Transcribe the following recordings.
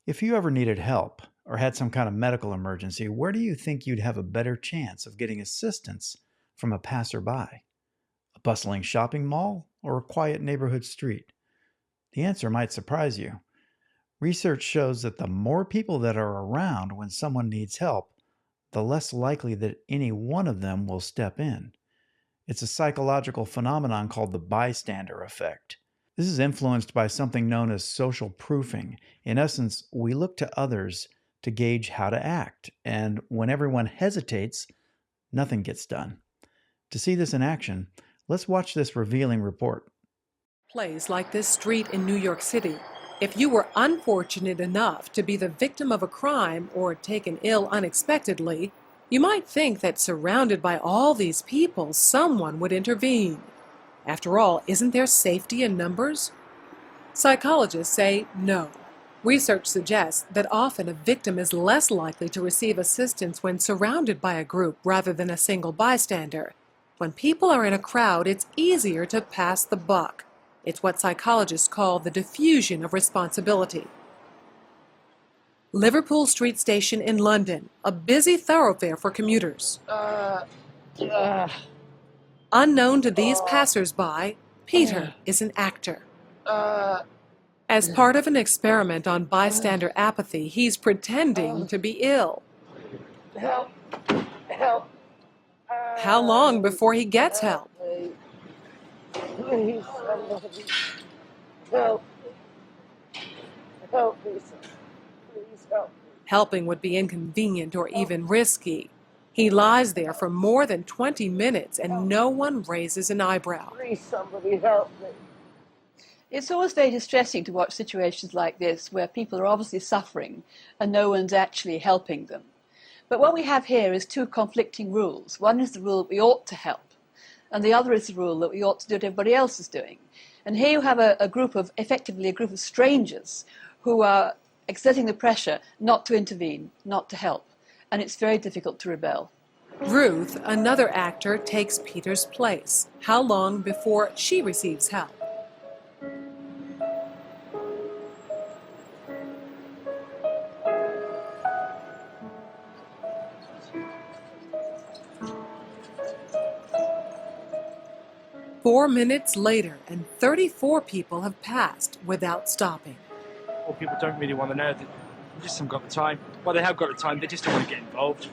If you ever needed help or had some kind of medical emergency, where do you think you'd have a better chance of getting assistance from a passerby? A bustling shopping mall or a quiet neighborhood street? The answer might surprise you. Research shows that the more people that are around when someone needs help, the less likely that any one of them will step in. It's a psychological phenomenon called the bystander effect. This is influenced by something known as social proofing. In essence, we look to others to gauge how to act, and when everyone hesitates, nothing gets done. To see this in action, let's watch this revealing report. Place like this street in New York City. If you were unfortunate enough to be the victim of a crime or taken ill unexpectedly, you might think that surrounded by all these people, someone would intervene. After all, isn't there safety in numbers? Psychologists say no. Research suggests that often a victim is less likely to receive assistance when surrounded by a group rather than a single bystander. When people are in a crowd, it's easier to pass the buck. It's what psychologists call the diffusion of responsibility. Liverpool Street Station in London, a busy thoroughfare for commuters. Unknown to these passers-by, Peter is an actor. As part of an experiment on bystander apathy, he's pretending to be ill. Help! Help! How long before he gets help? Please, somebody. Help! Help me, sir. Please help me. Helping would be inconvenient or even risky. He lies there for more than 20 minutes and no one raises an eyebrow. Please, somebody help me. It's always very distressing to watch situations like this where people are obviously suffering and no one's actually helping them. But what we have here is two conflicting rules. One is the rule that we ought to help, and the other is the rule that we ought to do what everybody else is doing. And here you have effectively a group of strangers who are exerting the pressure not to intervene, not to help. And it's very difficult to rebel. Ruth, another actor, takes Peter's place. How long before she receives help? Four minutes later, and 34 people have passed without stopping. Or people don't really want to know. They just haven't got the time. Well, they have got the time, they just don't want to get involved.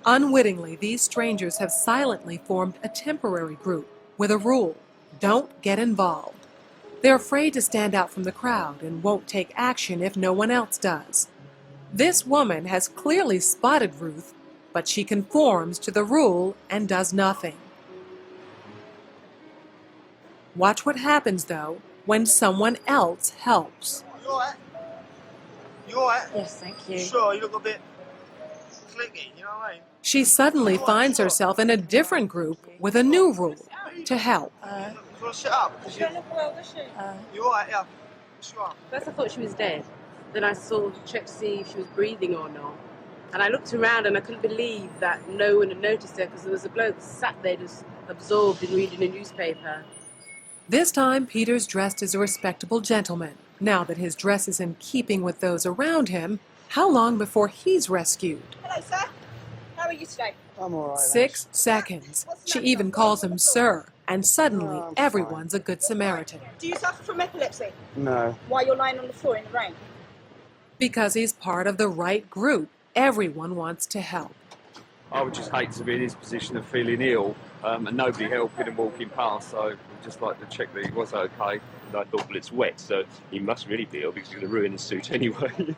Unwittingly, these strangers have silently formed a temporary group with a rule: don't get involved. They're afraid to stand out from the crowd and won't take action if no one else does. This woman has clearly spotted Ruth, but she conforms to the rule and does nothing. Watch what happens, though, when someone else helps. You alright? You alright? Yes, thank you. Sure, you look a bit clicky, you know what I mean? She suddenly finds herself in a different group with a new rule: to help. You want to sit up? She don't look well, does she? You alright, yeah? Sure. First I thought she was dead. Then I sort of checked to see if she was breathing or not. And I looked around and I couldn't believe that no one had noticed her because there was a bloke sat there just absorbed in reading a newspaper. This time, Peter's dressed as a respectable gentleman. Now that his dress is in keeping with those around him, how long before he's rescued? Hello, sir. How are you today? I'm alright. 6 seconds. She even calls him sir, and suddenly I'm everyone's a good Samaritan. Do you suffer from epilepsy? No. Why you're lying on the floor in the rain? Because he's part of the right group. Everyone wants to help. I would just hate to be in his position of feeling ill and nobody helping and walking past, so I'd just like to check that he was okay. And I thought, well, it's wet, so he must really be ill because he's going to ruin his suit anyway.